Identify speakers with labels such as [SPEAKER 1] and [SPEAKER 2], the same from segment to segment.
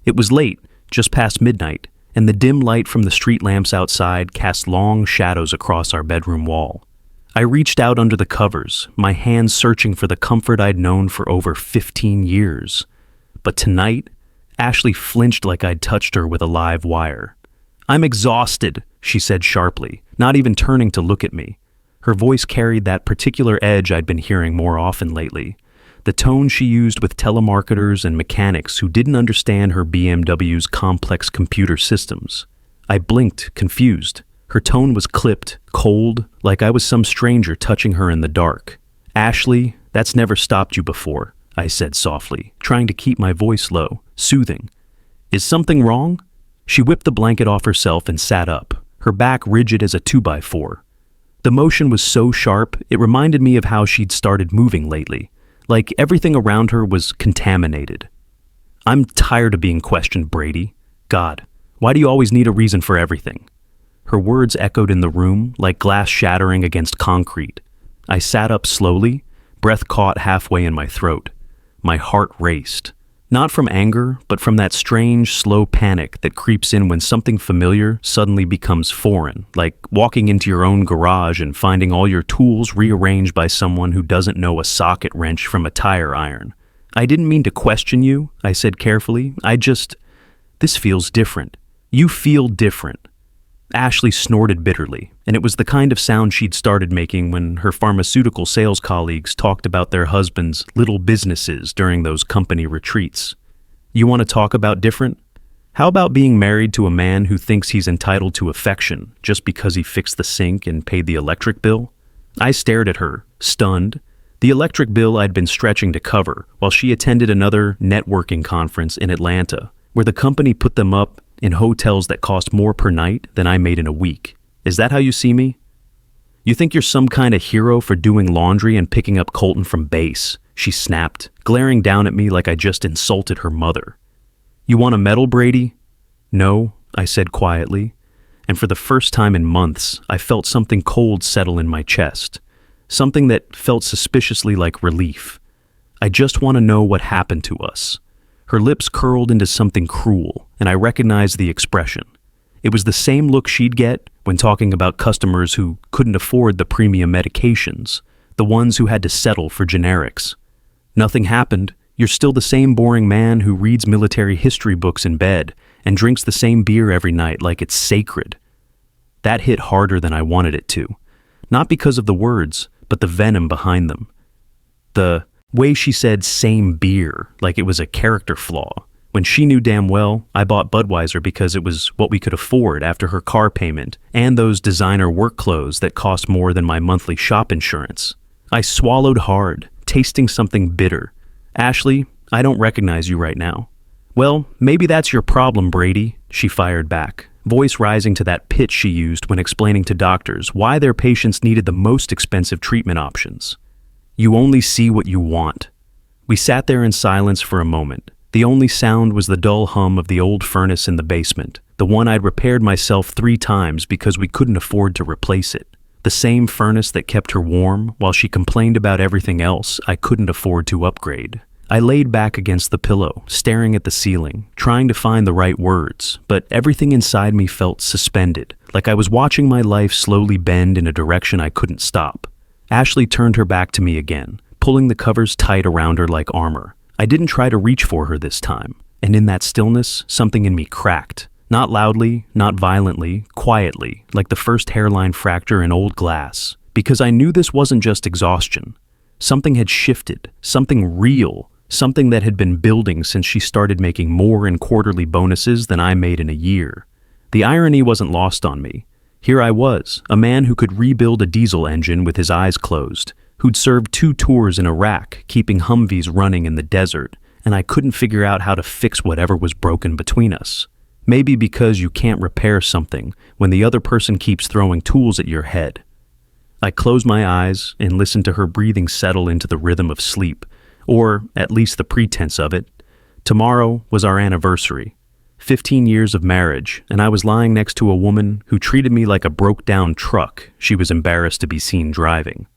[SPEAKER 1] It was late, just past midnight, and the dim light from the street lamps outside cast long shadows across our bedroom wall. I reached out under the covers, my hands searching for the comfort I'd known for over 15 years. But tonight, Ashley flinched like I'd touched her with a live wire. "I'm exhausted," she said sharply, not even turning to look at me. Her voice carried that particular edge I'd been hearing more often lately, the tone she used with telemarketers and mechanics who didn't understand her BMW's complex computer systems. I blinked, confused. Her tone was clipped, cold, like I was some stranger touching her in the dark. "Ashley, that's never stopped you before," I said softly, trying to keep my voice low, soothing. "Is something wrong?" She whipped the blanket off herself and sat up, her back rigid as a 2x4. The motion was so sharp, it reminded me of how she'd started moving lately, like everything around her was contaminated. "I'm tired of being questioned, Brady. God, why do you always need a reason for everything?" Her words echoed in the room like glass shattering against concrete. I sat up slowly, breath caught halfway in my throat. My heart raced. Not from anger, but from that strange, slow panic that creeps in when something familiar suddenly becomes foreign, like walking into your own garage and finding all your tools rearranged by someone who doesn't know a socket wrench from a tire iron. "I didn't mean to question you," I said carefully. This feels different. You feel different." Ashley snorted bitterly, and it was the kind of sound she'd started making when her pharmaceutical sales colleagues talked about their husbands' little businesses during those company retreats. "You want to talk about different? How about being married to a man who thinks he's entitled to affection just because he fixed the sink and paid the electric bill?" I stared at her, stunned. The electric bill I'd been stretching to cover while she attended another networking conference in Atlanta, where the company put them up in hotels that cost more per night than I made in a week. "Is that how you see me? You think you're some kind of hero for doing laundry and picking up Colton from base?" she snapped, glaring down at me like I just insulted her mother. "You want a medal, Brady?" "No," I said quietly, and for the first time in months, I felt something cold settle in my chest, something that felt suspiciously like relief. "I just want to know what happened to us." Her lips curled into something cruel, and I recognized the expression. It was the same look she'd get when talking about customers who couldn't afford the premium medications, the ones who had to settle for generics. "Nothing happened. You're still the same boring man who reads military history books in bed and drinks the same beer every night like it's sacred." That hit harder than I wanted it to, not because of the words, but the venom behind them. The way she said "same beer" like it was a character flaw, when she knew damn well I bought Budweiser because it was what we could afford after her car payment and those designer work clothes that cost more than my monthly shop insurance. I swallowed hard, tasting something bitter. "Ashley, I don't recognize you right now." "Well, maybe that's your problem, Brady," she fired back, voice rising to that pitch she used when explaining to doctors why their patients needed the most expensive treatment options. "You only see what you want." We sat there in silence for a moment. The only sound was the dull hum of the old furnace in the basement, the one I'd repaired myself 3 times because we couldn't afford to replace it. The same furnace that kept her warm while she complained about everything else I couldn't afford to upgrade. I laid back against the pillow, staring at the ceiling, trying to find the right words, but everything inside me felt suspended, like I was watching my life slowly bend in a direction I couldn't stop. Ashley turned her back to me again, pulling the covers tight around her like armor. I didn't try to reach for her this time, and in that stillness, something in me cracked. Not loudly, not violently, quietly, like the first hairline fracture in old glass, because I knew this wasn't just exhaustion. Something had shifted, something real, something that had been building since she started making more in quarterly bonuses than I made in a year. The irony wasn't lost on me. Here I was, a man who could rebuild a diesel engine with his eyes closed, who'd served 2 tours in Iraq, keeping Humvees running in the desert, and I couldn't figure out how to fix whatever was broken between us. Maybe because you can't repair something when the other person keeps throwing tools at your head. I closed my eyes and listened to her breathing settle into the rhythm of sleep, or at least the pretense of it. Tomorrow was our anniversary. 15 years of marriage, and I was lying next to a woman who treated me like a broke-down truck she was embarrassed to be seen driving.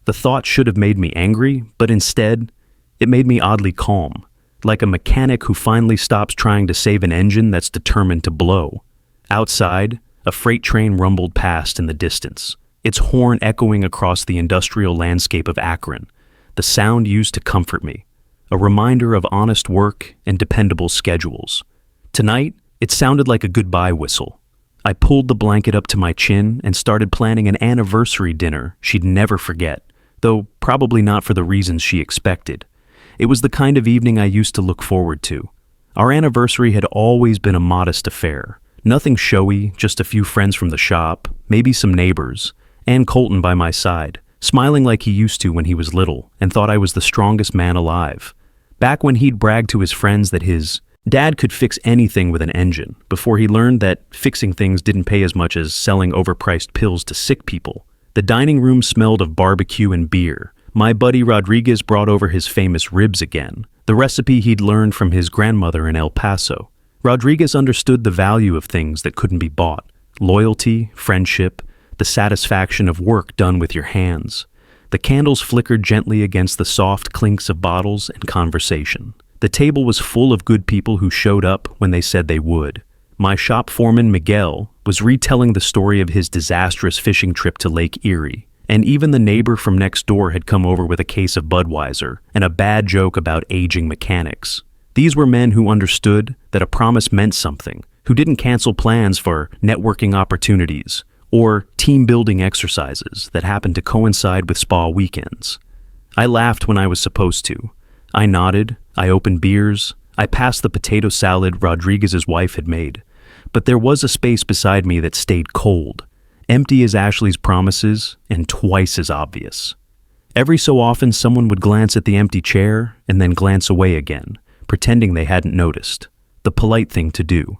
[SPEAKER 1] The thought should have made me angry, but instead, it made me oddly calm. like a mechanic who finally stops trying to save an engine that's determined to blow. Outside, a freight train rumbled past in the distance, its horn echoing across the industrial landscape of Akron, the sound used to comfort me, a reminder of honest work and dependable schedules. Tonight, it sounded like a goodbye whistle. I pulled the blanket up to my chin and started planning an anniversary dinner she'd never forget, though probably not for the reasons she expected. It was the kind of evening I used to look forward to. Our anniversary had always been a modest affair. Nothing showy, just a few friends from the shop, maybe some neighbors, and Colton by my side, smiling like he used to when he was little and thought I was the strongest man alive. Back when he'd bragged to his friends that his dad could fix anything with an engine, before he learned that fixing things didn't pay as much as selling overpriced pills to sick people. The dining room smelled of barbecue and beer. My buddy Rodriguez brought over his famous ribs again, the recipe he'd learned from his grandmother in El Paso. Rodriguez understood the value of things that couldn't be bought: loyalty, friendship, the satisfaction of work done with your hands. The candles flickered gently against the soft clinks of bottles and conversation. The table was full of good people who showed up when they said they would. My shop foreman, Miguel, was retelling the story of his disastrous fishing trip to Lake Erie, and even the neighbor from next door had come over with a case of Budweiser and a bad joke about aging mechanics. These were men who understood that a promise meant something, who didn't cancel plans for networking opportunities or team-building exercises that happened to coincide with spa weekends. I laughed when I was supposed to. I nodded, I opened beers, I passed the potato salad Rodriguez's wife had made. But there was a space beside me that stayed cold, empty as Ashley's promises and twice as obvious. Every so often someone would glance at the empty chair and then glance away again, pretending they hadn't noticed. The polite thing to do.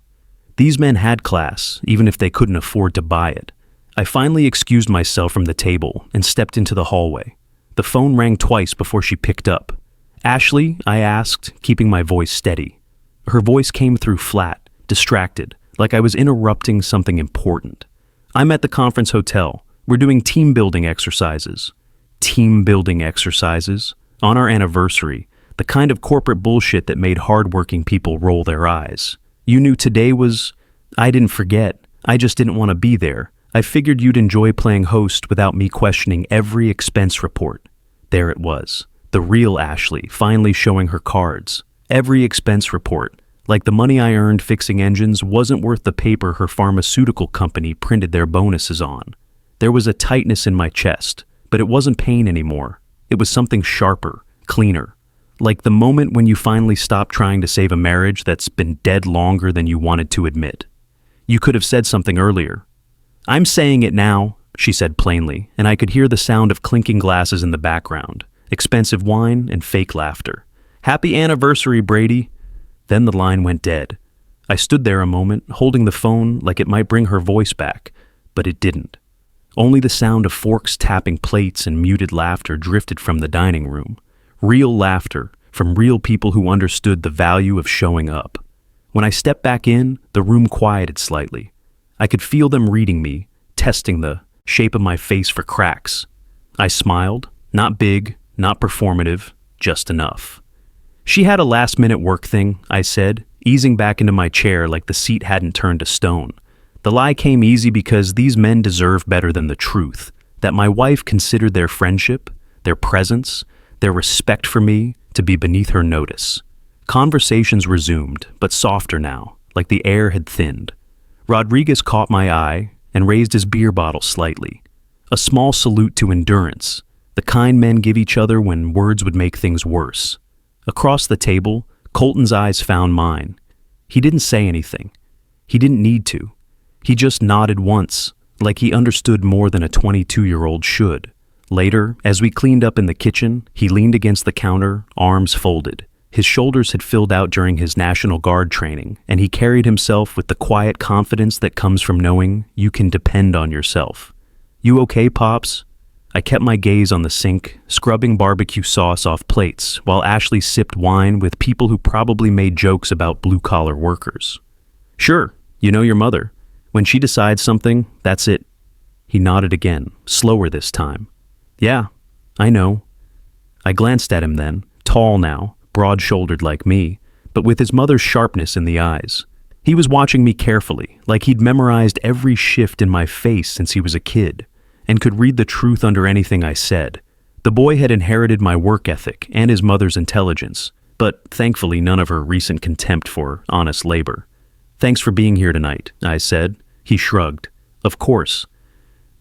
[SPEAKER 1] These men had class, even if they couldn't afford to buy it. I finally excused myself from the table and stepped into the hallway. The phone rang twice before she picked up. "Ashley?" I asked, keeping my voice steady. Her voice came through flat, distracted, like I was interrupting something important. "I'm at the conference hotel. We're doing team-building exercises." Team-building exercises? On our anniversary, the kind of corporate bullshit that made hardworking people roll their eyes. "You knew today was—" "I didn't forget. I just didn't want to be there. I figured you'd enjoy playing host without me questioning every expense report." There it was. The real Ashley, finally showing her cards. Every expense report. Like the money I earned fixing engines wasn't worth the paper her pharmaceutical company printed their bonuses on. There was a tightness in my chest, but it wasn't pain anymore. It was something sharper, cleaner. Like the moment when you finally stop trying to save a marriage that's been dead longer than you wanted to admit. "You could have said something earlier." "I'm saying it now," she said plainly, and I could hear the sound of clinking glasses in the background, expensive wine and fake laughter. "Happy anniversary, Brady." Then the line went dead. I stood there a moment, holding the phone like it might bring her voice back, but it didn't. Only the sound of forks tapping plates and muted laughter drifted from the dining room. Real laughter from real people who understood the value of showing up. When I stepped back in, the room quieted slightly. I could feel them reading me, testing the shape of my face for cracks. I smiled, not big, not performative, just enough. "She had a last-minute work thing," I said, easing back into my chair like the seat hadn't turned to stone. The lie came easy because these men deserve better than the truth, that my wife considered their friendship, their presence, their respect for me to be beneath her notice. Conversations resumed, but softer now, like the air had thinned. Rodriguez caught my eye and raised his beer bottle slightly. A small salute to endurance, the kind men give each other when words would make things worse. Across the table, Colton's eyes found mine. He didn't say anything. He didn't need to. He just nodded once, like he understood more than a 22-year-old should. Later, as we cleaned up in the kitchen, he leaned against the counter, arms folded. His shoulders had filled out during his National Guard training, and he carried himself with the quiet confidence that comes from knowing you can depend on yourself. "You okay, Pops?" I kept my gaze on the sink, scrubbing barbecue sauce off plates, while Ashley sipped wine with people who probably made jokes about blue-collar workers. "Sure, you know your mother. When she decides something, that's it." He nodded again, slower this time. "Yeah, I know." I glanced at him then, tall now, broad-shouldered like me, but with his mother's sharpness in the eyes. He was watching me carefully, like he'd memorized every shift in my face since he was a kid, and could read the truth under anything I said. The boy had inherited my work ethic and his mother's intelligence, but thankfully none of her recent contempt for honest labor. "Thanks for being here tonight," I said. He shrugged. "Of course."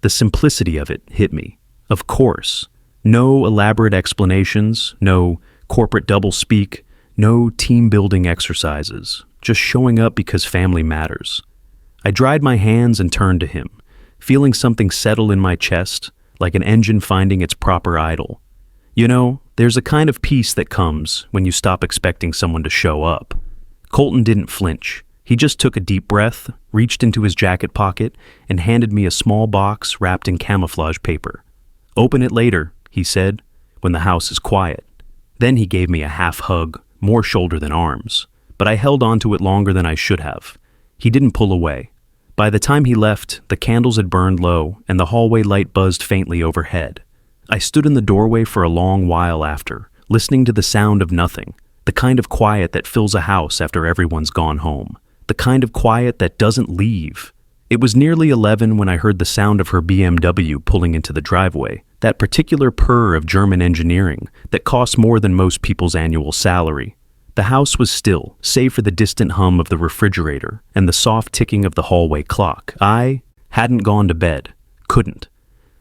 [SPEAKER 1] The simplicity of it hit me. Of course. No elaborate explanations, no corporate doublespeak, no team-building exercises. Just showing up because family matters. I dried my hands and turned to him, feeling something settle in my chest, like an engine finding its proper idle. You know, there's a kind of peace that comes when you stop expecting someone to show up. Colton didn't flinch. He just took a deep breath, reached into his jacket pocket, and handed me a small box wrapped in camouflage paper. "Open it later," he said, "when the house is quiet." Then he gave me a half hug, more shoulder than arms, but I held on to it longer than I should have. He didn't pull away. By the time he left, the candles had burned low and the hallway light buzzed faintly overhead. I stood in the doorway for a long while after, listening to the sound of nothing, the kind of quiet that fills a house after everyone's gone home, the kind of quiet that doesn't leave. It was nearly 11 when I heard the sound of her BMW pulling into the driveway, that particular purr of German engineering that costs more than most people's annual salary. The house was still, save for the distant hum of the refrigerator and the soft ticking of the hallway clock. I hadn't gone to bed. Couldn't.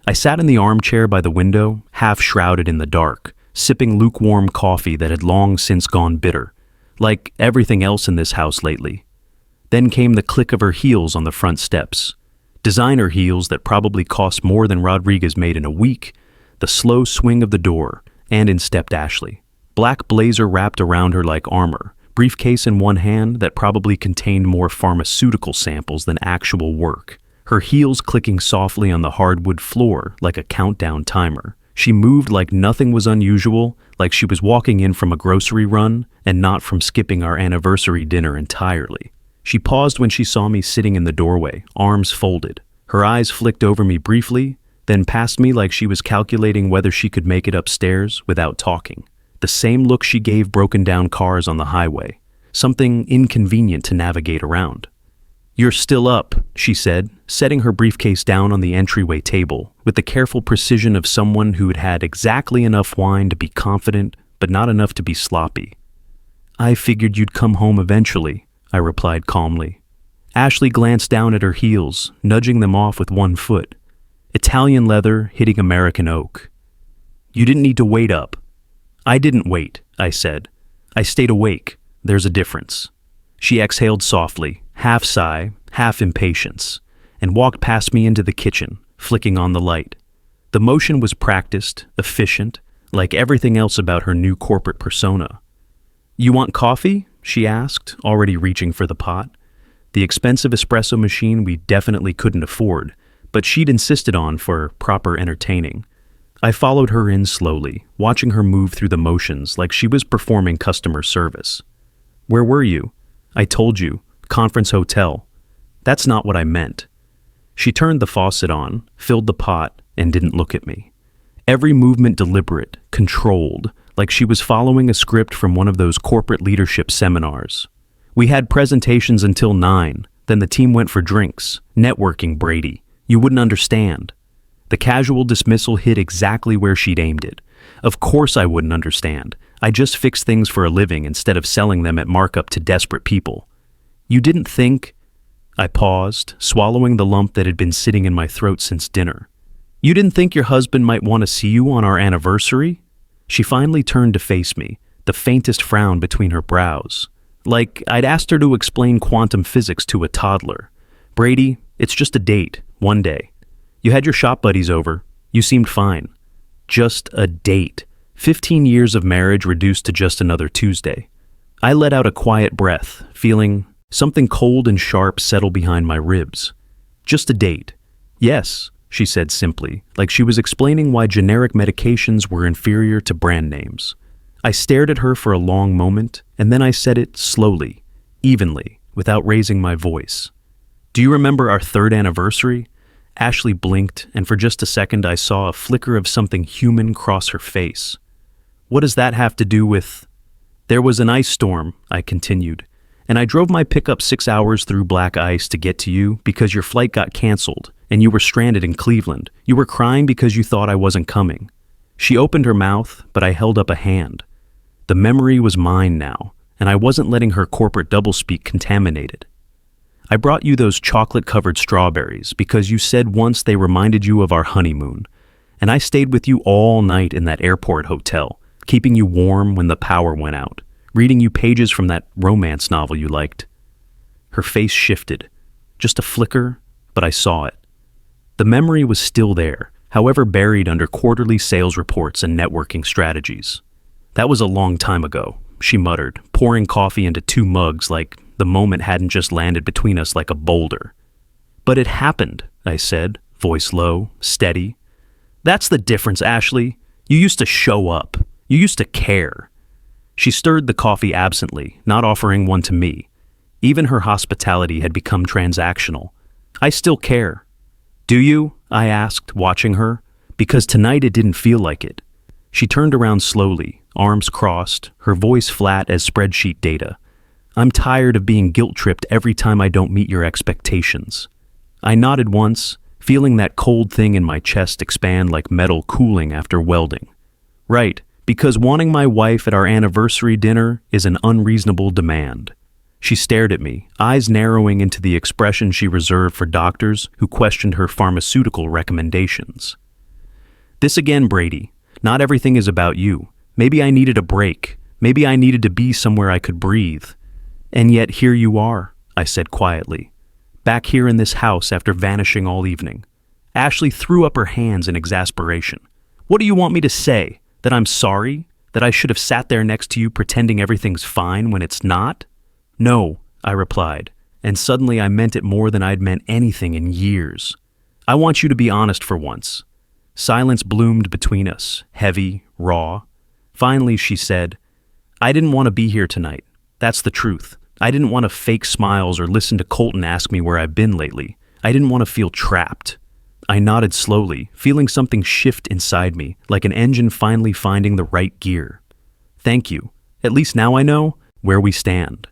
[SPEAKER 1] I sat in the armchair by the window, half shrouded in the dark, sipping lukewarm coffee that had long since gone bitter, like everything else in this house lately. Then came the click of her heels on the front steps. Designer heels that probably cost more than Rodriguez made in a week, the slow swing of the door, and in stepped Ashley. Black blazer wrapped around her like armor, briefcase in one hand that probably contained more pharmaceutical samples than actual work. Her heels clicking softly on the hardwood floor like a countdown timer. She moved like nothing was unusual, like she was walking in from a grocery run and not from skipping our anniversary dinner entirely. She paused when she saw me sitting in the doorway, arms folded. Her eyes flicked over me briefly, then past me like she was calculating whether she could make it upstairs without talking. The same look she gave broken down cars on the highway, something inconvenient to navigate around. "You're still up," she said, setting her briefcase down on the entryway table with the careful precision of someone who had had exactly enough wine to be confident, but not enough to be sloppy. "I figured you'd come home eventually," I replied calmly. Ashley glanced down at her heels, nudging them off with one foot. Italian leather hitting American oak. "You didn't need to wait up." "I didn't wait," I said. "I stayed awake. There's a difference." She exhaled softly, half sigh, half impatience, and walked past me into the kitchen, flicking on the light. The motion was practiced, efficient, like everything else about her new corporate persona. "You want coffee?" she asked, already reaching for the pot. The expensive espresso machine we definitely couldn't afford, but she'd insisted on for proper entertaining. I followed her in slowly, watching her move through the motions like she was performing customer service. "Where were you?" "I told you, Conference Hotel." "That's not what I meant." She turned the faucet on, filled the pot, and didn't look at me. Every movement deliberate, controlled, like she was following a script from one of those corporate leadership seminars. "We had presentations until 9, then the team went for drinks. Networking, Brady. You wouldn't understand." The casual dismissal hit exactly where she'd aimed it. Of course I wouldn't understand. I just fix things for a living instead of selling them at markup to desperate people. "You didn't think—" I paused, swallowing the lump that had been sitting in my throat since dinner. "You didn't think your husband might want to see you on our anniversary?" She finally turned to face me, the faintest frown between her brows. Like I'd asked her to explain quantum physics to a toddler. "Brady, it's just a date, one day. You had your shop buddies over. You seemed fine. Just a date. 15 years of marriage reduced to just another Tuesday." I let out a quiet breath, feeling something cold and sharp settle behind my ribs. "Just a date." "Yes," she said simply, like she was explaining why generic medications were inferior to brand names. I stared at her for a long moment, and then I said it slowly, evenly, without raising my voice. "Do you remember our 3rd anniversary?" Ashley blinked, and for just a second I saw a flicker of something human cross her face. "What does that have to do with—" There was an ice storm, I continued, and I drove my pickup 6 hours through black ice to get to you because your flight got canceled and you were stranded in Cleveland. You were crying because you thought I wasn't coming. She opened her mouth, but I held up a hand. The memory was mine now, and I wasn't letting her corporate doublespeak contaminate it. I brought you those chocolate-covered strawberries because you said once they reminded you of our honeymoon, and I stayed with you all night in that airport hotel, keeping you warm when the power went out, reading you pages from that romance novel you liked. Her face shifted. Just a flicker, but I saw it. The memory was still there, however buried under quarterly sales reports and networking strategies. That was a long time ago, she muttered, pouring coffee into 2 mugs like the moment hadn't just landed between us like a boulder. But it happened, I said, voice low, steady. That's the difference, Ashley. You used to show up. You used to care. She stirred the coffee absently, not offering one to me. Even her hospitality had become transactional. I still care. Do you? I asked, watching her. Because tonight it didn't feel like it. She turned around slowly, arms crossed, her voice flat as spreadsheet data. I'm tired of being guilt-tripped every time I don't meet your expectations. I nodded once, feeling that cold thing in my chest expand like metal cooling after welding. Right, because wanting my wife at our anniversary dinner is an unreasonable demand. She stared at me, eyes narrowing into the expression she reserved for doctors who questioned her pharmaceutical recommendations. This again, Brady. Not everything is about you. Maybe I needed a break. Maybe I needed to be somewhere I could breathe. And yet here you are, I said quietly. Back here in this house after vanishing all evening. Ashley threw up her hands in exasperation. What do you want me to say? That I'm sorry? That I should have sat there next to you pretending everything's fine when it's not? No, I replied, and suddenly I meant it more than I'd meant anything in years. I want you to be honest for once. Silence bloomed between us, heavy, raw. Finally, she said, I didn't want to be here tonight. That's the truth. I didn't want to fake smiles or listen to Colton ask me where I've been lately. I didn't want to feel trapped. I nodded slowly, feeling something shift inside me, like an engine finally finding the right gear. Thank you. At least now I know where we stand.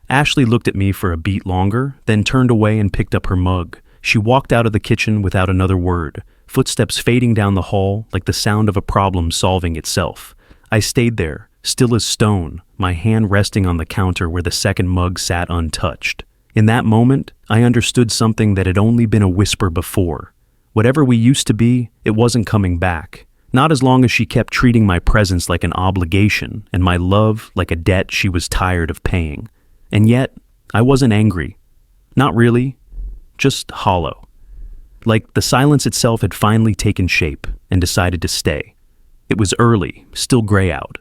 [SPEAKER 1] Ashley looked at me for a beat longer, then turned away and picked up her mug. She walked out of the kitchen without another word, footsteps fading down the hall like the sound of a problem solving itself. I stayed there, still as stone, my hand resting on the counter where the second mug sat untouched. In that moment, I understood something that had only been a whisper before. Whatever we used to be, it wasn't coming back. Not as long as she kept treating my presence like an obligation and my love like a debt she was tired of paying. And yet, I wasn't angry. Not really. Just hollow. Like the silence itself had finally taken shape and decided to stay. It was early, still gray out.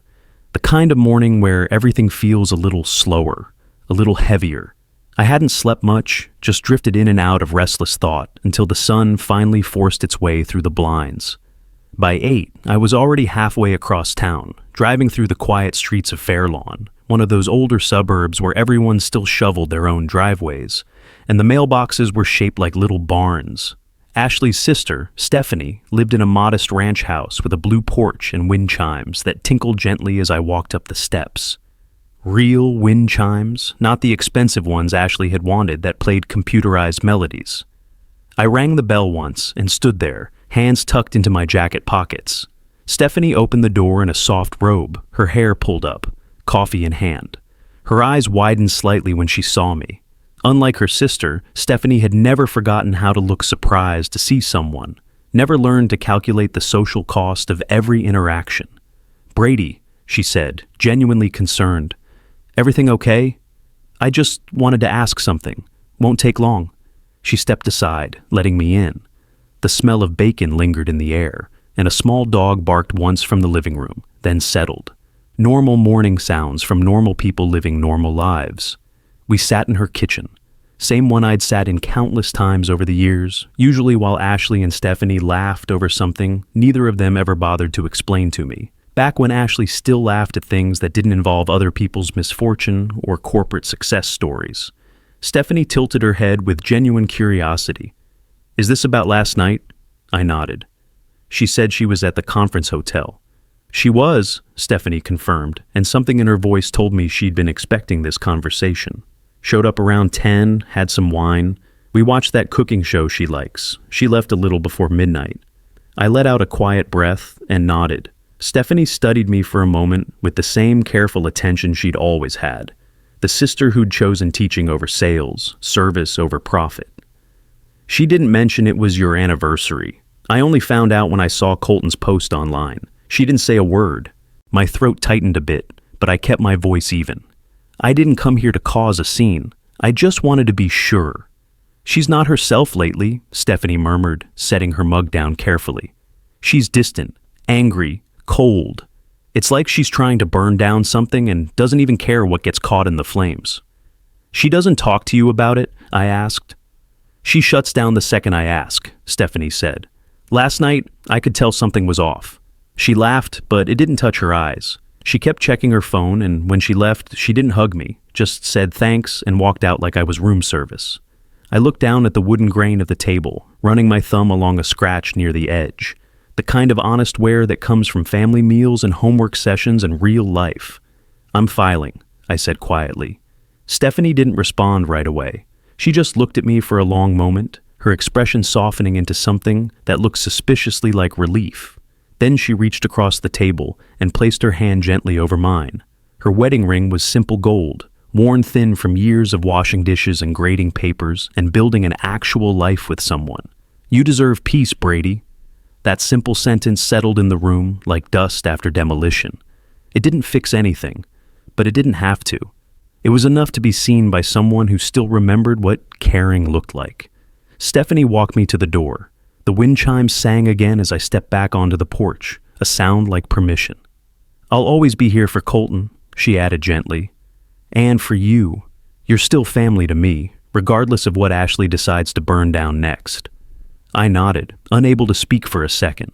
[SPEAKER 1] The kind of morning where everything feels a little slower, a little heavier. I hadn't slept much, just drifted in and out of restless thought until the sun finally forced its way through the blinds. By 8, I was already halfway across town, driving through the quiet streets of Fairlawn, one of those older suburbs where everyone still shoveled their own driveways, and the mailboxes were shaped like little barns. Ashley's sister, Stephanie, lived in a modest ranch house with a blue porch and wind chimes that tinkled gently as I walked up the steps. Real wind chimes, not the expensive ones Ashley had wanted that played computerized melodies. I rang the bell once and stood there, hands tucked into my jacket pockets. Stephanie opened the door in a soft robe, her hair pulled up, coffee in hand. Her eyes widened slightly when she saw me. Unlike her sister, Stephanie had never forgotten how to look surprised to see someone, never learned to calculate the social cost of every interaction. Brady, she said, genuinely concerned. Everything okay? I just wanted to ask something. Won't take long. She stepped aside, letting me in. The smell of bacon lingered in the air, and a small dog barked once from the living room, then settled. Normal morning sounds from normal people living normal lives. We sat in her kitchen, same one I'd sat in countless times over the years, usually while Ashley and Stephanie laughed over something neither of them ever bothered to explain to me. Back when Ashley still laughed at things that didn't involve other people's misfortune or corporate success stories. Stephanie tilted her head with genuine curiosity. Is this about last night? I nodded. She said she was at the conference hotel. She was, Stephanie confirmed, and something in her voice told me she'd been expecting this conversation. Showed up around 10, had some wine. We watched that cooking show she likes. She left a little before midnight. I let out a quiet breath and nodded. Stephanie studied me for a moment with the same careful attention she'd always had. The sister who'd chosen teaching over sales, service over profit. She didn't mention it was your anniversary. I only found out when I saw Colton's post online. She didn't say a word. My throat tightened a bit, but I kept my voice even. I didn't come here to cause a scene. I just wanted to be sure. She's not herself lately, Stephanie murmured, setting her mug down carefully. She's distant, angry, cold. It's like she's trying to burn down something and doesn't even care what gets caught in the flames. She doesn't talk to you about it? I asked. She shuts down the second I ask, Stephanie said. Last night, I could tell something was off. She laughed, but it didn't touch her eyes. She kept checking her phone, and when she left, she didn't hug me, just said thanks and walked out like I was room service. I looked down at the wooden grain of the table, running my thumb along a scratch near the edge. The kind of honest wear that comes from family meals and homework sessions and real life. I'm filing, I said quietly. Stephanie didn't respond right away. She just looked at me for a long moment, her expression softening into something that looked suspiciously like relief. Then she reached across the table and placed her hand gently over mine. Her wedding ring was simple gold, worn thin from years of washing dishes and grading papers and building an actual life with someone. You deserve peace, Brady. That simple sentence settled in the room like dust after demolition. It didn't fix anything, but it didn't have to. It was enough to be seen by someone who still remembered what caring looked like. Stephanie walked me to the door. The wind chimes sang again as I stepped back onto the porch, a sound like permission. I'll always be here for Colton, she added gently. And for you. You're still family to me, regardless of what Ashley decides to burn down next. I nodded, unable to speak for a second.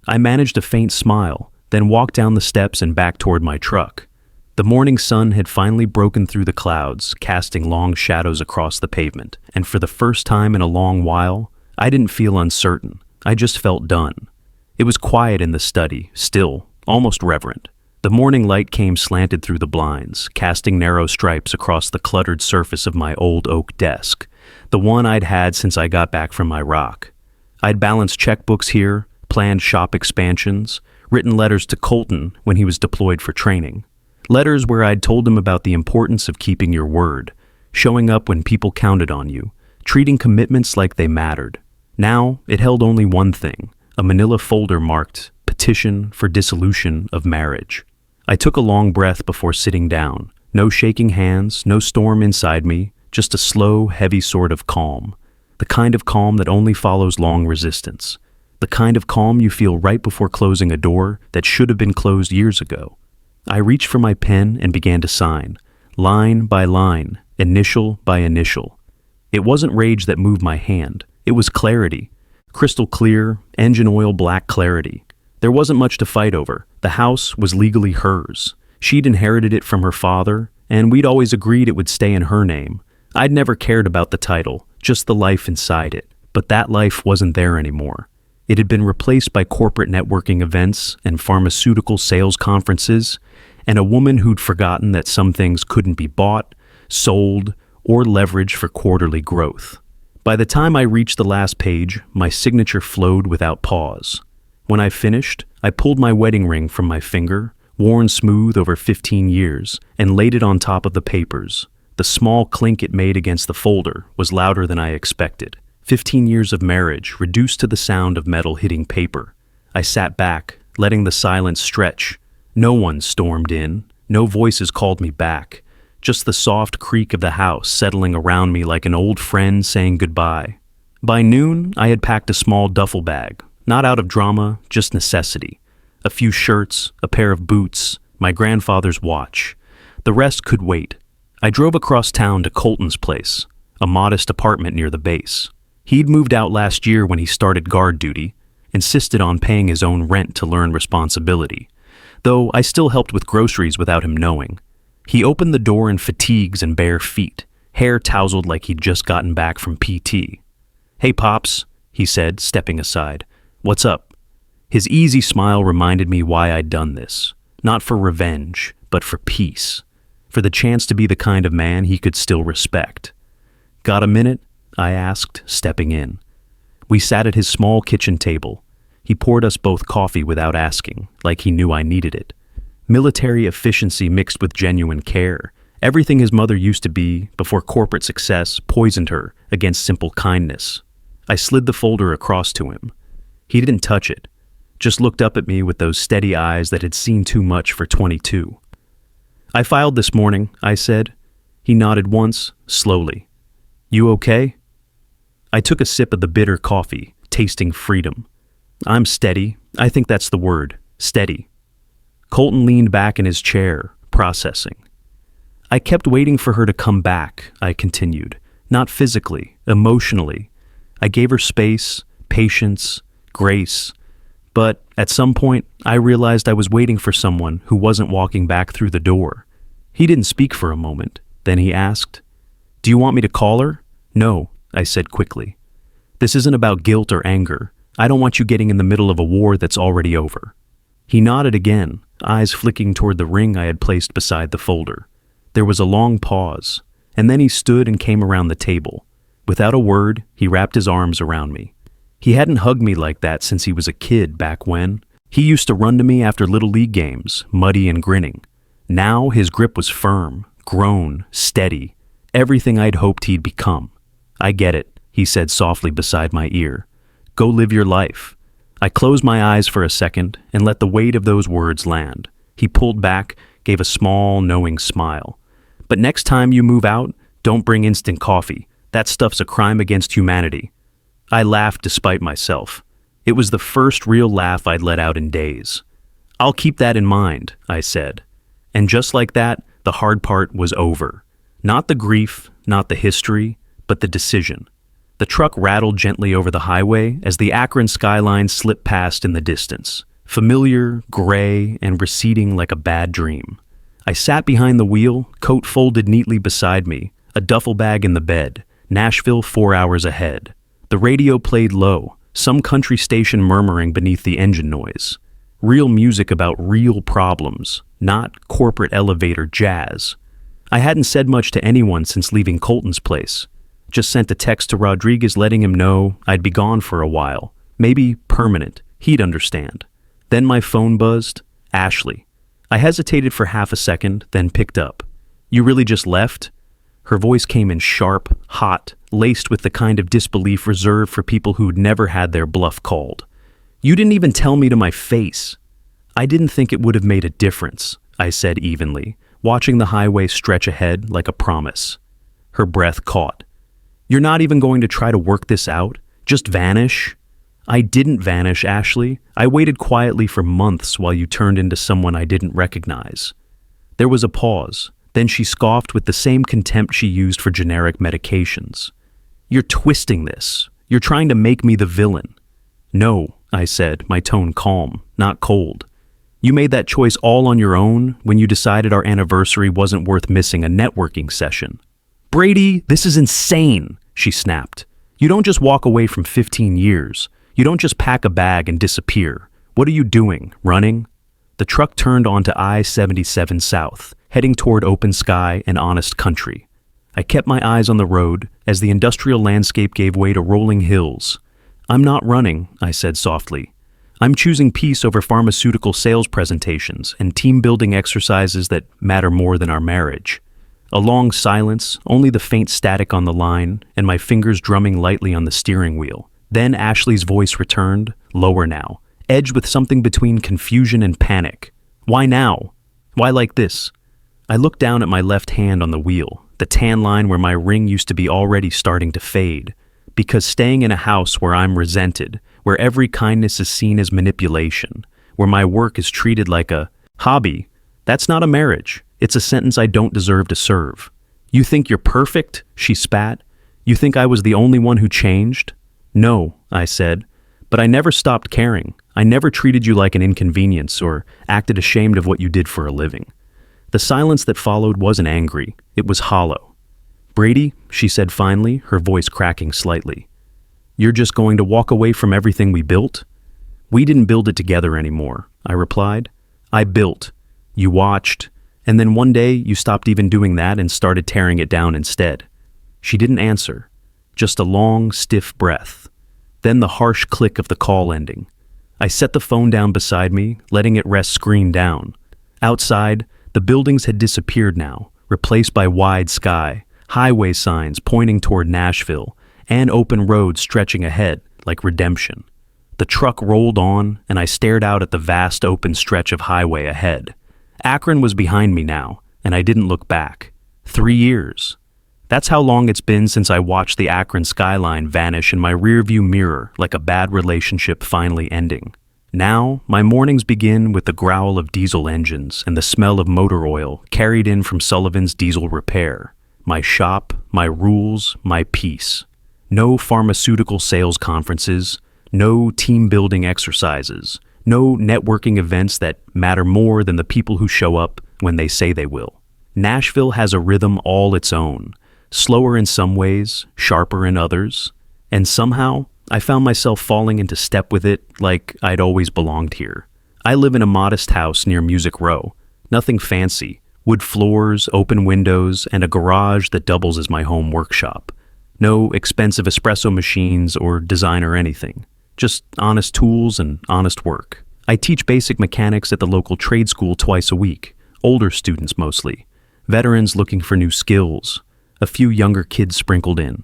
[SPEAKER 1] I managed a faint smile, then walked down the steps and back toward my truck. The morning sun had finally broken through the clouds, casting long shadows across the pavement, and for the first time in a long while, I didn't feel uncertain. I just felt done. It was quiet in the study, still, almost reverent. The morning light came slanted through the blinds, casting narrow stripes across the cluttered surface of my old oak desk, the one I'd had since I got back from Iraq. I'd balanced checkbooks here, planned shop expansions, written letters to Colton when he was deployed for training. Letters where I'd told him about the importance of keeping your word, showing up when people counted on you, treating commitments like they mattered. Now, it held only one thing, a manila folder marked Petition for Dissolution of Marriage. I took a long breath before sitting down. No shaking hands, no storm inside me, just a slow, heavy sort of calm. The kind of calm that only follows long resistance. The kind of calm you feel right before closing a door that should have been closed years ago. I reached for my pen and began to sign, line by line, initial by initial. It wasn't rage that moved my hand. It was clarity. Crystal clear, engine oil black clarity. There wasn't much to fight over. The house was legally hers. She'd inherited it from her father, and we'd always agreed it would stay in her name. I'd never cared about the title, just the life inside it. But that life wasn't there anymore. It had been replaced by corporate networking events and pharmaceutical sales conferences, and a woman who'd forgotten that some things couldn't be bought, sold, or leveraged for quarterly growth. By the time I reached the last page, my signature flowed without pause. When I finished, I pulled my wedding ring from my finger, worn smooth over 15 years, and laid it on top of the papers. The small clink it made against the folder was louder than I expected. 15 years of marriage reduced to the sound of metal hitting paper. I sat back, letting the silence stretch. No one stormed in. No voices called me back. Just the soft creak of the house settling around me like an old friend saying goodbye. By noon, I had packed a small duffel bag, not out of drama, just necessity. A few shirts, a pair of boots, my grandfather's watch. The rest could wait. I drove across town to Colton's place, a modest apartment near the base. He'd moved out last year when he started guard duty, insisted on paying his own rent to learn responsibility, though I still helped with groceries without him knowing. He opened the door in fatigues and bare feet, hair tousled like he'd just gotten back from PT. "Hey, Pops," he said, stepping aside. "What's up?" His easy smile reminded me why I'd done this. Not for revenge, but for peace. For the chance to be the kind of man he could still respect. "Got a minute?" I asked, stepping in. We sat at his small kitchen table. He poured us both coffee without asking, like he knew I needed it. Military efficiency mixed with genuine care. Everything his mother used to be before corporate success poisoned her against simple kindness. I slid the folder across to him. He didn't touch it, just looked up at me with those steady eyes that had seen too much for 22. "I filed this morning," I said. He nodded once, slowly. "You okay?" I took a sip of the bitter coffee, tasting freedom. "I'm steady. I think that's the word. Steady." Colton leaned back in his chair, processing. "I kept waiting for her to come back," I continued. "Not physically, emotionally. I gave her space, patience, grace. But at some point, I realized I was waiting for someone who wasn't walking back through the door." He didn't speak for a moment. Then he asked, "Do you want me to call her?" "No," I said quickly. "This isn't about guilt or anger. I don't want you getting in the middle of a war that's already over." He nodded again, eyes flicking toward the ring I had placed beside the folder. There was a long pause, and then he stood and came around the table. Without a word, he wrapped his arms around me. He hadn't hugged me like that since he was a kid back when. He used to run to me after Little League games, muddy and grinning. Now his grip was firm, grown, steady, everything I'd hoped he'd become. "I get it," he said softly beside my ear. "Go live your life." I closed my eyes for a second and let the weight of those words land. He pulled back, gave a small, knowing smile. "But next time you move out, don't bring instant coffee. That stuff's a crime against humanity." I laughed despite myself. It was the first real laugh I'd let out in days. "I'll keep that in mind," I said. And just like that, the hard part was over. Not the grief, not the history, but the decision. The truck rattled gently over the highway as the Akron skyline slipped past in the distance, familiar, gray, and receding like a bad dream. I sat behind the wheel, coat folded neatly beside me, a duffel bag in the bed, Nashville 4 hours ahead. The radio played low, some country station murmuring beneath the engine noise. Real music about real problems, not corporate elevator jazz. I hadn't said much to anyone since leaving Colton's place. Just sent a text to Rodriguez letting him know I'd be gone for a while. Maybe permanent. He'd understand. Then my phone buzzed. Ashley. I hesitated for half a second, then picked up. "You really just left?" Her voice came in sharp, hot, laced with the kind of disbelief reserved for people who'd never had their bluff called. "You didn't even tell me to my face." "I didn't think it would have made a difference," I said evenly, watching the highway stretch ahead like a promise. Her breath caught. "You're not even going to try to work this out? Just vanish?" "I didn't vanish, Ashley. I waited quietly for months while you turned into someone I didn't recognize." There was a pause. Then she scoffed with the same contempt she used for generic medications. "You're twisting this. You're trying to make me the villain." "No," I said, my tone calm, not cold. "You made that choice all on your own when you decided our anniversary wasn't worth missing a networking session." "Brady, this is insane," she snapped. "You don't just walk away from 15 years. You don't just pack a bag and disappear. What are you doing, running?" The truck turned onto I-77 South, heading toward open sky and honest country. I kept my eyes on the road as the industrial landscape gave way to rolling hills. "I'm not running," I said softly. "I'm choosing peace over pharmaceutical sales presentations and team-building exercises that matter more than our marriage." A long silence, only the faint static on the line, and my fingers drumming lightly on the steering wheel. Then Ashley's voice returned, lower now, edged with something between confusion and panic. "Why now? Why like this?" I looked down at my left hand on the wheel, the tan line where my ring used to be already starting to fade. Because staying in a house where I'm resented, where every kindness is seen as manipulation, where my work is treated like a hobby, that's not a marriage. It's a sentence I don't deserve to serve. "You think you're perfect?" she spat. "You think I was the only one who changed?" "No," I said, "but I never stopped caring. I never treated you like an inconvenience or acted ashamed of what you did for a living." The silence that followed wasn't angry. It was hollow. "Brady," she said finally, her voice cracking slightly, "you're just going to walk away from everything we built?" We didn't build it together anymore, I replied. I built. You watched. And then one day you stopped even doing that and started tearing it down instead. She didn't answer. Just a long, stiff breath. Then the harsh click of the call ending. I set the phone down beside me, letting it rest screen down. Outside, the buildings had disappeared now, replaced by wide sky, highway signs pointing toward Nashville, and open roads stretching ahead like redemption. The truck rolled on, and I stared out at the vast open stretch of highway ahead. Akron was behind me now, and I didn't look back. 3 years. That's how long it's been since I watched the Akron skyline vanish in my rearview mirror like a bad relationship finally ending. Now, my mornings begin with the growl of diesel engines and the smell of motor oil carried in from Sullivan's Diesel Repair. My shop, my rules, my peace. No pharmaceutical sales conferences, no team-building exercises, no networking events that matter more than the people who show up when they say they will. Nashville has a rhythm all its own. Slower in some ways, sharper in others, and somehow I found myself falling into step with it like I'd always belonged here. I live in a modest house near Music Row, nothing fancy, wood floors, open windows, and a garage that doubles as my home workshop. No expensive espresso machines or designer anything, just honest tools and honest work. I teach basic mechanics at the local trade school twice a week, older students mostly, veterans looking for new skills, a few younger kids sprinkled in.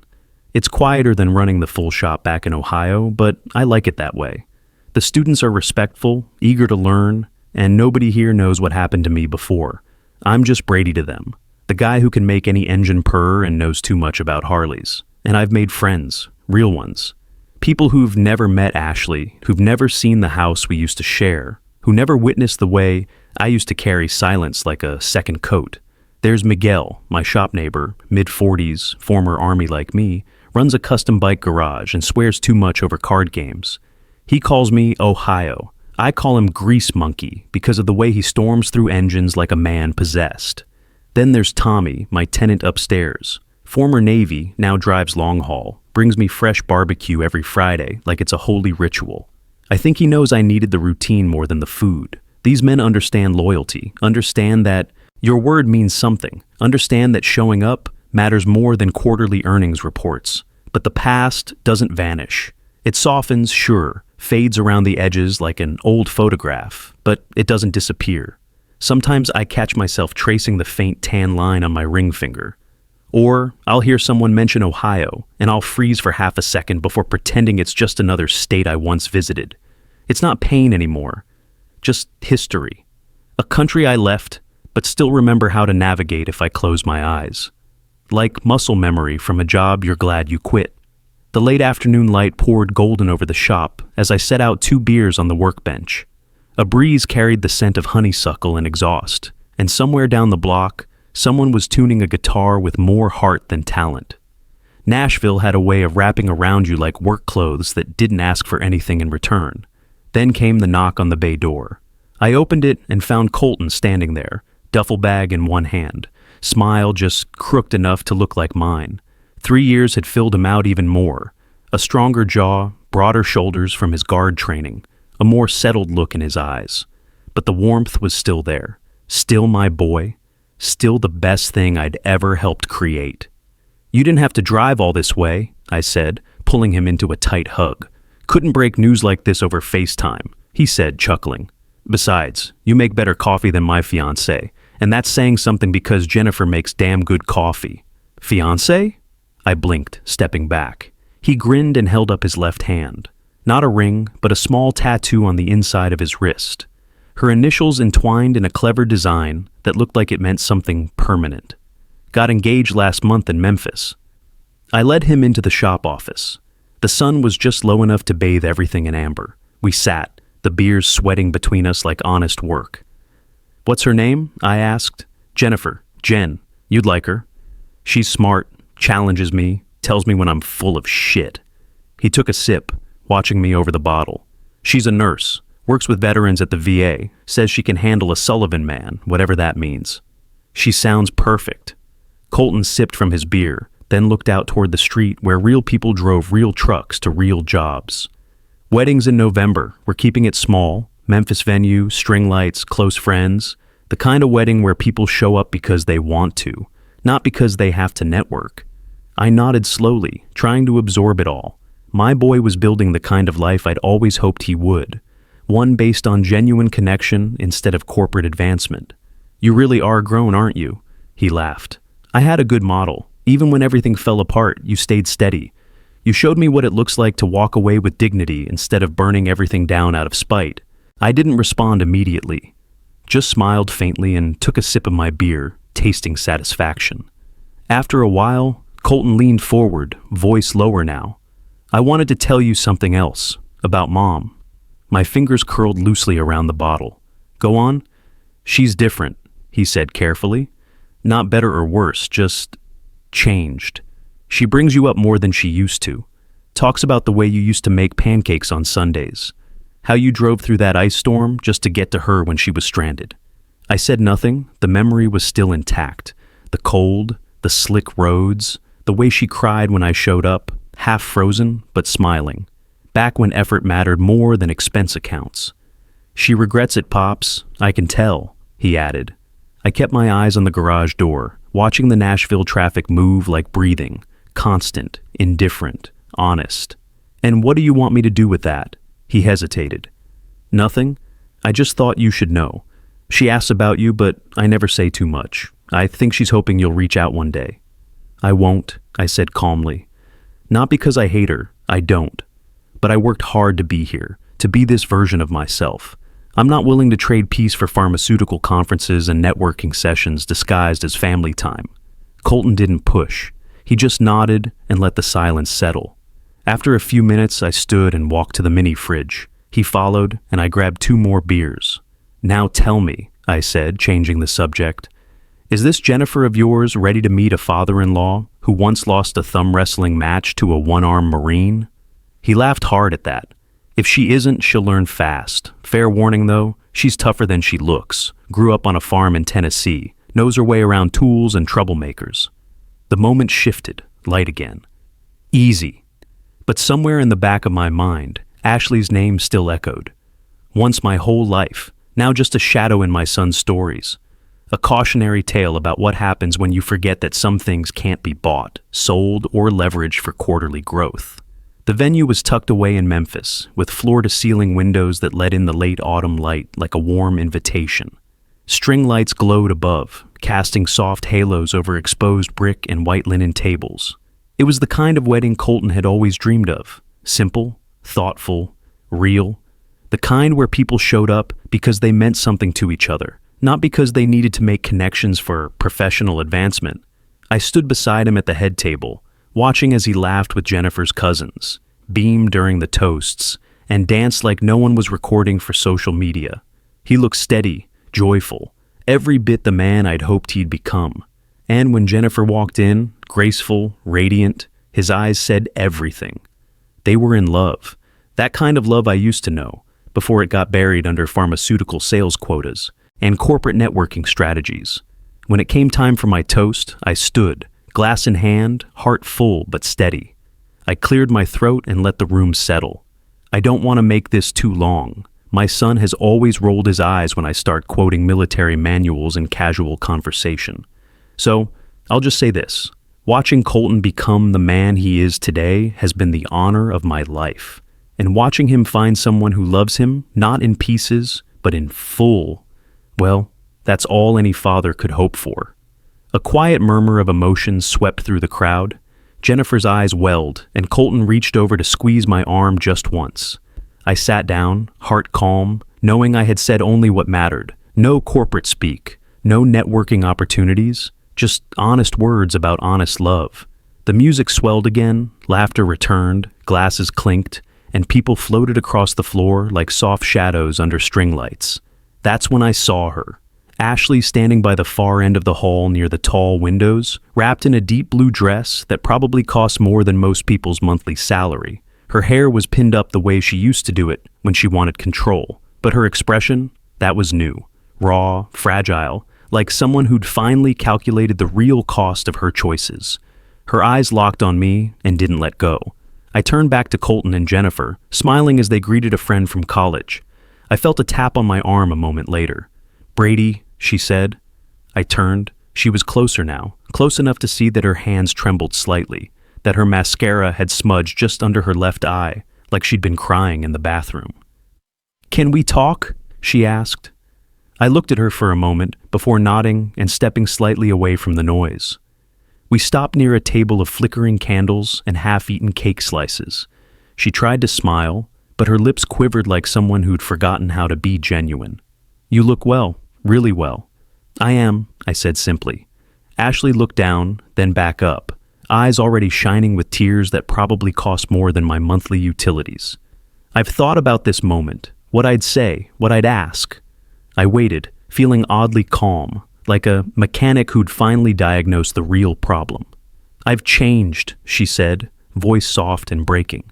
[SPEAKER 1] It's quieter than running the full shop back in Ohio, but I like it that way. The students are respectful, eager to learn, and nobody here knows what happened to me before. I'm just Brady to them, the guy who can make any engine purr and knows too much about Harleys. And I've made friends, real ones. People who've never met Ashley, who've never seen the house we used to share, who never witnessed the way I used to carry silence like a second coat. There's Miguel, my shop neighbor, mid-40s, former Army like me, runs a custom bike garage and swears too much over card games. He calls me Ohio. I call him Grease Monkey because of the way he storms through engines like a man possessed. Then there's Tommy, my tenant upstairs. Former Navy, now drives long haul, brings me fresh barbecue every Friday like it's a holy ritual. I think he knows I needed the routine more than the food. These men understand loyalty, understand that your word means something. Understand that showing up matters more than quarterly earnings reports. But the past doesn't vanish. It softens, sure, fades around the edges like an old photograph, but it doesn't disappear. Sometimes I catch myself tracing the faint tan line on my ring finger. Or I'll hear someone mention Ohio, and I'll freeze for half a second before pretending it's just another state I once visited. It's not pain anymore, just history. A country I left, but still remember how to navigate if I close my eyes. Like muscle memory from a job you're glad you quit. The late afternoon light poured golden over the shop as I set out 2 beers on the workbench. A breeze carried the scent of honeysuckle and exhaust, and somewhere down the block, someone was tuning a guitar with more heart than talent. Nashville had a way of wrapping around you like work clothes that didn't ask for anything in return. Then came the knock on the bay door. I opened it and found Colton standing there, duffel bag in one hand, smile just crooked enough to look like mine. 3 years had filled him out even more. A stronger jaw, broader shoulders from his guard training, a more settled look in his eyes. But the warmth was still there, still my boy, still the best thing I'd ever helped create. You didn't have to drive all this way, I said, pulling him into a tight hug. Couldn't break news like this over FaceTime, he said, chuckling. Besides, you make better coffee than my fiancé, and that's saying something because Jennifer makes damn good coffee. Fiancé? I blinked, stepping back. He grinned and held up his left hand. Not a ring, but a small tattoo on the inside of his wrist. Her initials entwined in a clever design that looked like it meant something permanent. Got engaged last month in Memphis. I led him into the shop office. The sun was just low enough to bathe everything in amber. We sat, the beers sweating between us like honest work. What's her name? I asked. Jennifer. Jen. You'd like her. She's smart, challenges me, tells me when I'm full of shit. He took a sip, watching me over the bottle. She's a nurse, works with veterans at the VA, says she can handle a Sullivan man, whatever that means. She sounds perfect. Colton sipped from his beer, then looked out toward the street where real people drove real trucks to real jobs. Weddings in November. We're keeping it small. Memphis venue, string lights, close friends. The kind of wedding where people show up because they want to, not because they have to network. I nodded slowly, trying to absorb it all. My boy was building the kind of life I'd always hoped he would. One based on genuine connection instead of corporate advancement. You really are grown, aren't you? He laughed. I had a good model. Even when everything fell apart, you stayed steady. You showed me what it looks like to walk away with dignity instead of burning everything down out of spite. I didn't respond immediately. Just smiled faintly and took a sip of my beer, tasting satisfaction. After a while, Colton leaned forward, voice lower now. I wanted to tell you something else, about Mom. My fingers curled loosely around the bottle. Go on? She's different, he said carefully. Not better or worse, just changed. She brings you up more than she used to. Talks about the way you used to make pancakes on Sundays. How you drove through that ice storm just to get to her when she was stranded. I said nothing. The memory was still intact. The cold, the slick roads, the way she cried when I showed up, half frozen but smiling. Back when effort mattered more than expense accounts. She regrets it, Pops. I can tell, he added. I kept my eyes on the garage door, watching the Nashville traffic move like breathing, constant, indifferent, honest. And what do you want me to do with that? He hesitated. Nothing. I just thought you should know. She asks about you, but I never say too much. I think she's hoping you'll reach out one day. I won't, I said calmly. Not because I hate her, I don't. But I worked hard to be here, to be this version of myself. I'm not willing to trade peace for pharmaceutical conferences and networking sessions disguised as family time. Colton didn't push. He just nodded and let the silence settle. After a few minutes, I stood and walked to the mini fridge. He followed, and I grabbed 2 more beers. Now tell me, I said, changing the subject. Is this Jennifer of yours ready to meet a father-in-law who once lost a thumb wrestling match to a one-armed Marine? He laughed hard at that. If she isn't, she'll learn fast. Fair warning, though, she's tougher than she looks. Grew up on a farm in Tennessee. Knows her way around tools and troublemakers. The moment shifted, light again. Easy. But somewhere in the back of my mind, Ashley's name still echoed. Once my whole life, now just a shadow in my son's stories. A cautionary tale about what happens when you forget that some things can't be bought, sold, or leveraged for quarterly growth. The venue was tucked away in Memphis, with floor-to-ceiling windows that let in the late autumn light like a warm invitation. String lights glowed above, casting soft halos over exposed brick and white linen tables. It was the kind of wedding Colton had always dreamed of. Simple, thoughtful, real. The kind where people showed up because they meant something to each other, not because they needed to make connections for professional advancement. I stood beside him at the head table, watching as he laughed with Jennifer's cousins, beamed during the toasts, and danced like no one was recording for social media. He looked steady, joyful, every bit the man I'd hoped he'd become. And when Jennifer walked in, graceful, radiant, his eyes said everything. They were in love, that kind of love I used to know, before it got buried under pharmaceutical sales quotas and corporate networking strategies. When it came time for my toast, I stood, glass in hand, heart full but steady. I cleared my throat and let the room settle. I don't want to make this too long. My son has always rolled his eyes when I start quoting military manuals in casual conversation. So, I'll just say this. Watching Colton become the man he is today has been the honor of my life. And watching him find someone who loves him, not in pieces, but in full, well, that's all any father could hope for. A quiet murmur of emotion swept through the crowd. Jennifer's eyes welled, and Colton reached over to squeeze my arm just once. I sat down, heart calm, knowing I had said only what mattered. No corporate speak, no networking opportunities, just honest words about honest love. The music swelled again, laughter returned, glasses clinked, and people floated across the floor like soft shadows under string lights. That's when I saw her. Ashley standing by the far end of the hall near the tall windows, wrapped in a deep blue dress that probably cost more than most people's monthly salary. Her hair was pinned up the way she used to do it when she wanted control, but her expression, that was new, raw, fragile, like someone who'd finally calculated the real cost of her choices. Her eyes locked on me and didn't let go. I turned back to Colton and Jennifer, smiling as they greeted a friend from college. I felt a tap on my arm a moment later. "Brady," she said. I turned. She was closer now, close enough to see that her hands trembled slightly, that her mascara had smudged just under her left eye, like she'd been crying in the bathroom. "Can we talk?" she asked. I looked at her for a moment before nodding and stepping slightly away from the noise. We stopped near a table of flickering candles and half-eaten cake slices. She tried to smile, but her lips quivered like someone who'd forgotten how to be genuine. "You look well, really well." "I am," I said simply. Ashley looked down, then back up, eyes already shining with tears that probably cost more than my monthly utilities. I've thought about this moment, what I'd say, what I'd ask. I waited, feeling oddly calm, like a mechanic who'd finally diagnosed the real problem. "I've changed," she said, voice soft and breaking.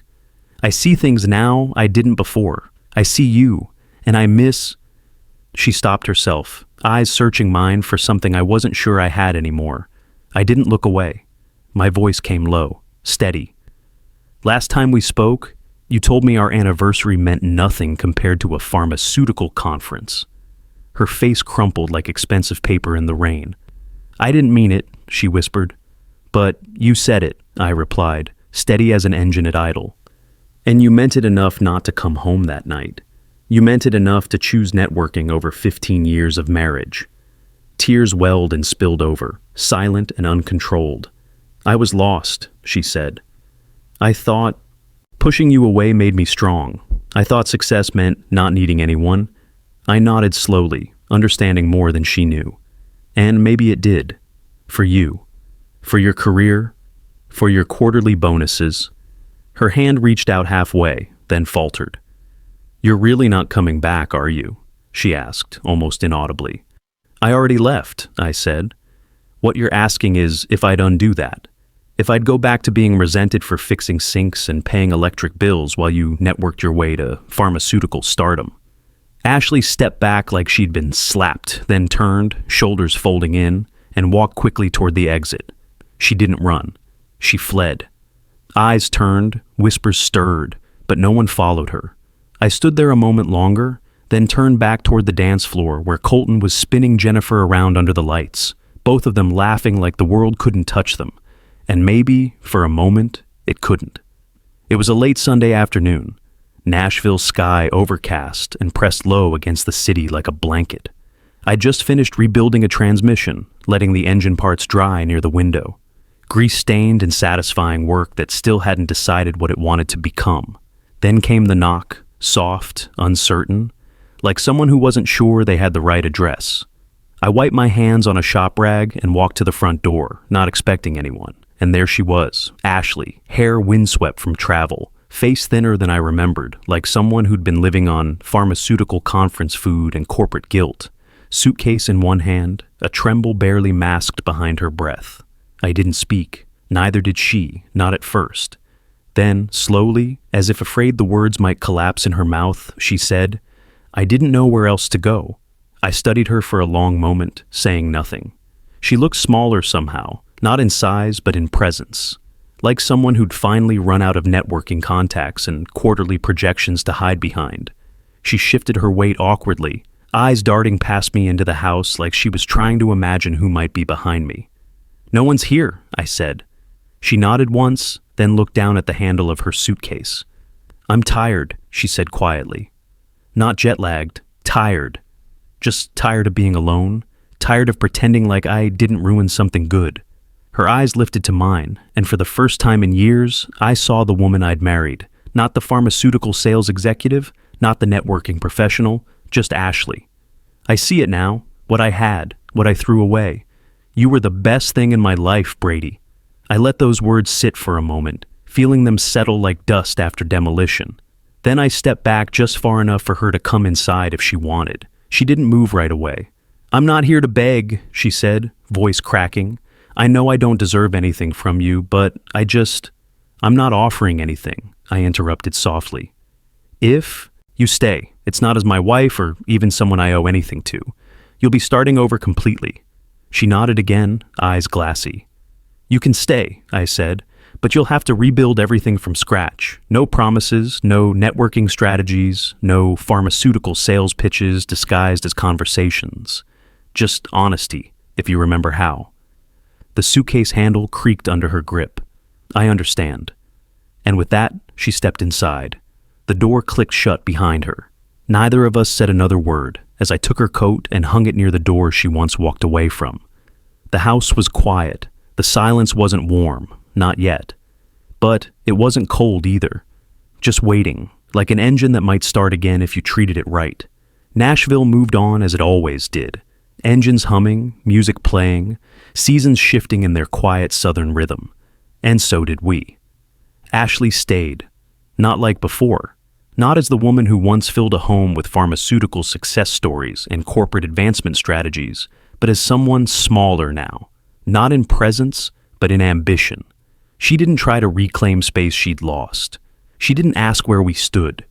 [SPEAKER 1] "I see things now I didn't before. I see you, and I miss—" She stopped herself, eyes searching mine for something I wasn't sure I had anymore. I didn't look away. My voice came low, steady. "Last time we spoke, you told me our anniversary meant nothing compared to a pharmaceutical conference." Her face crumpled like expensive paper in the rain. "I didn't mean it," she whispered. "But you said it," I replied, steady as an engine at idle. "And you meant it enough not to come home that night. You meant it enough to choose networking over 15 years of marriage." Tears welled and spilled over, silent and uncontrolled. "I was lost," she said. "I thought pushing you away made me strong. I thought success meant not needing anyone." I nodded slowly, understanding more than she knew. "And maybe it did. For you. For your career. For your quarterly bonuses." Her hand reached out halfway, then faltered. "You're really not coming back, are you?" she asked, almost inaudibly. "I already left," I said. "What you're asking is if I'd undo that. If I'd go back to being resented for fixing sinks and paying electric bills while you networked your way to pharmaceutical stardom." Ashley stepped back like she'd been slapped, then turned, shoulders folding in, and walked quickly toward the exit. She didn't run. She fled. Eyes turned, whispers stirred, but no one followed her. I stood there a moment longer, then turned back toward the dance floor where Colton was spinning Jennifer around under the lights, both of them laughing like the world couldn't touch them. And maybe, for a moment, it couldn't. It was a late Sunday afternoon. Nashville's sky overcast and pressed low against the city like a blanket. I'd just finished rebuilding a transmission, letting the engine parts dry near the window. Grease-stained and satisfying work that still hadn't decided what it wanted to become. Then came the knock, soft, uncertain, like someone who wasn't sure they had the right address. I wiped my hands on a shop rag and walked to the front door, not expecting anyone. And there she was, Ashley, hair windswept from travel, face thinner than I remembered, like someone who'd been living on pharmaceutical conference food and corporate guilt. Suitcase in one hand, a tremble barely masked behind her breath. I didn't speak, neither did she, not at first. Then, slowly, as if afraid the words might collapse in her mouth, she said, "I didn't know where else to go." I studied her for a long moment, saying nothing. She looked smaller somehow, not in size but in presence. Like someone who'd finally run out of networking contacts and quarterly projections to hide behind. She shifted her weight awkwardly, eyes darting past me into the house like she was trying to imagine who might be behind me. "No one's here," I said. She nodded once, then looked down at the handle of her suitcase. "I'm tired," she said quietly. Not jet-lagged, tired. Just tired of being alone, tired of pretending like I didn't ruin something good. Her eyes lifted to mine, and for the first time in years, I saw the woman I'd married. Not the pharmaceutical sales executive, not the networking professional, just Ashley. I see it now, what I had, what I threw away. "You were the best thing in my life, Brady." I let those words sit for a moment, feeling them settle like dust after demolition. Then I stepped back just far enough for her to come inside if she wanted. She didn't move right away. "I'm not here to beg," she said, voice cracking. "I know I don't deserve anything from you, but I'm not offering anything," I interrupted softly. "If you stay, it's not as my wife or even someone I owe anything to. You'll be starting over completely." She nodded again, eyes glassy. "You can stay," I said, but you'll have to rebuild everything from scratch. No promises, no networking strategies, no pharmaceutical sales pitches disguised as conversations. Just honesty, if you remember how. The suitcase handle creaked under her grip. I understand. And with that, she stepped inside. The door clicked shut behind her. Neither of us said another word as I took her coat and hung it near the door she once walked away from. The house was quiet. The silence wasn't warm, not yet. But it wasn't cold either. Just waiting, like an engine that might start again if you treated it right. Nashville moved on as it always did. Engines humming, music playing, seasons shifting in their quiet southern rhythm. And so did we. Ashley stayed. Not like before. Not as the woman who once filled a home with pharmaceutical success stories and corporate advancement strategies, but as someone smaller now. Not in presence, but in ambition. She didn't try to reclaim space she'd lost. She didn't ask where we stood.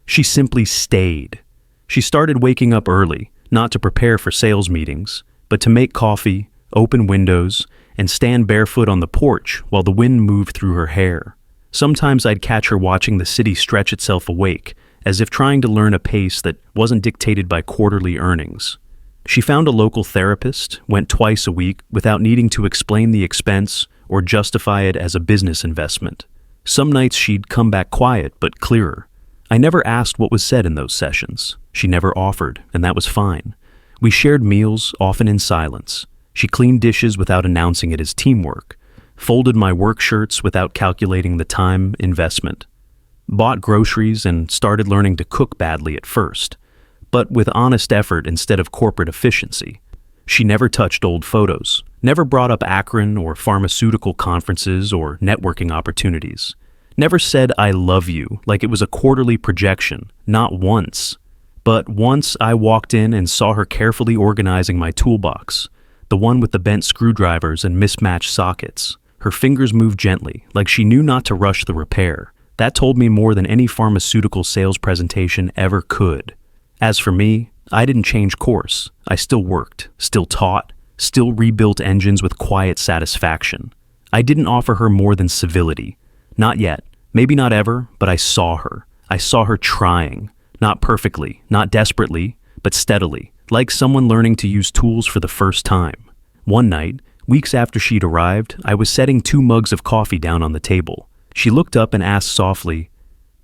[SPEAKER 1] She simply stayed. She started waking up early, not to prepare for sales meetings, but to make coffee, open windows, and stand barefoot on the porch while the wind moved through her hair. Sometimes I'd catch her watching the city stretch itself awake, as if trying to learn a pace that wasn't dictated by quarterly earnings. She found a local therapist, went twice a week without needing to explain the expense or justify it as a business investment. Some nights she'd come back quiet but clearer. I never asked what was said in those sessions. She never offered, and that was fine. We shared meals, often in silence. She cleaned dishes without announcing it as teamwork, folded my work shirts without calculating the time investment, bought groceries and started learning to cook badly at first, but with honest effort instead of corporate efficiency. She never touched old photos, never brought up Akron or pharmaceutical conferences or networking opportunities, never said I love you like it was a quarterly projection, not once. But once I walked in and saw her carefully organizing my toolbox, the one with the bent screwdrivers and mismatched sockets. Her fingers moved gently, like she knew not to rush the repair. That told me more than any pharmaceutical sales presentation ever could. As for me, I didn't change course. I still worked, still taught, still rebuilt engines with quiet satisfaction. I didn't offer her more than civility. Not yet, maybe not ever, but I saw her. I saw her trying. Not perfectly, not desperately, but steadily, like someone learning to use tools for the first time. One night, weeks after she'd arrived, I was setting 2 mugs of coffee down on the table. She looked up and asked softly,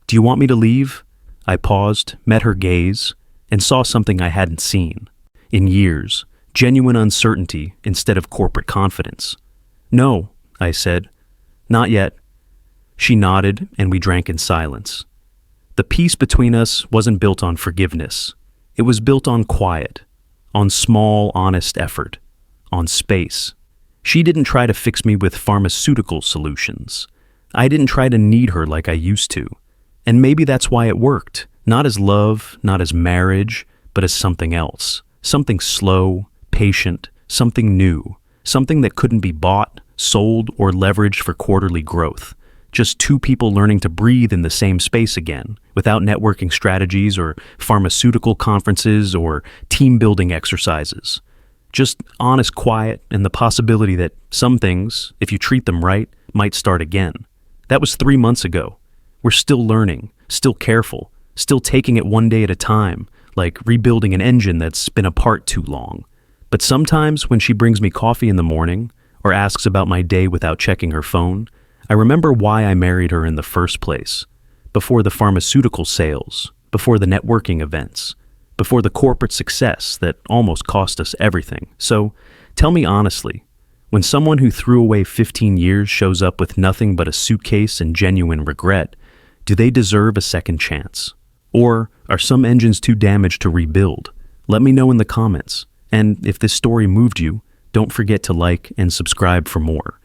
[SPEAKER 1] "Do you want me to leave?" I paused, met her gaze, and saw something I hadn't seen. In years, genuine uncertainty instead of corporate confidence. "No," I said. "Not yet." She nodded, and we drank in silence. The peace between us wasn't built on forgiveness. It was built on quiet, on small, honest effort, on space. She didn't try to fix me with pharmaceutical solutions. I didn't try to need her like I used to. And maybe that's why it worked. Not as love, not as marriage, but as something else. Something slow, patient, something new. Something that couldn't be bought, sold, or leveraged for quarterly growth. Just 2 people learning to breathe in the same space again, without networking strategies or pharmaceutical conferences or team-building exercises. Just honest quiet and the possibility that some things, if you treat them right, might start again. That was 3 months ago. We're still learning, still careful, still taking it one day at a time, like rebuilding an engine that's been apart too long. But sometimes when she brings me coffee in the morning or asks about my day without checking her phone, I remember why I married her in the first place. Before the pharmaceutical sales, before the networking events, before the corporate success that almost cost us everything. So, tell me honestly, when someone who threw away 15 years shows up with nothing but a suitcase and genuine regret, do they deserve a second chance? Or are some engines too damaged to rebuild? Let me know in the comments. And if this story moved you, don't forget to like and subscribe for more.